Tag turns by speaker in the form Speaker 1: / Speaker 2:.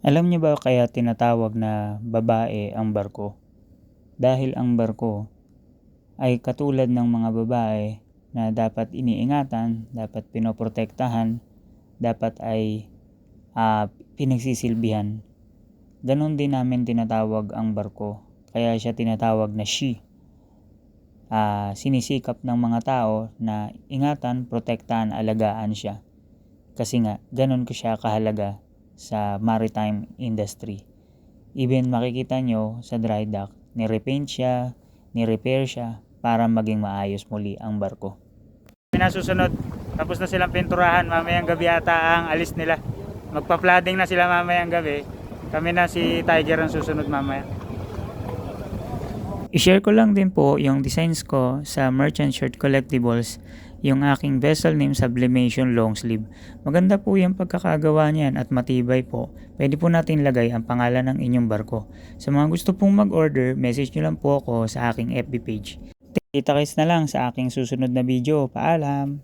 Speaker 1: Alam niyo ba kaya tinatawag na babae ang barko? Dahil ang barko ay katulad ng mga babae na dapat iniingatan, dapat pinoprotektahan, dapat ay pinagsisilbihan. Ganon din namin tinatawag ang barko. Kaya siya tinatawag na she. Sinisikap ng mga tao na ingatan, protektahan, alagaan siya. Kasi nga, ganon ko siya kahalaga sa maritime industry. Even makikita nyo sa dry dock, ni-repaint siya, ni-repair siya para maging maayos muli ang barko. Pinasusunod, tapos na silang pinturahan, mamayang gabi ata ang alis nila. Magpa-flooding na sila mamayang gabi. Kami na si Tiger ang susunod mamaya. I-share ko lang din po yung designs ko sa Merchant Shirt Collectibles, yung aking vessel name Sublimation long sleeve. Maganda po yung pagkakagawa niyan at matibay po. Pwede po natin lagay ang pangalan ng inyong barko. Sa mga gusto pong mag-order, message nyo lang po ako sa aking FB page. Kita-kits na lang sa aking susunod na video. Paalam!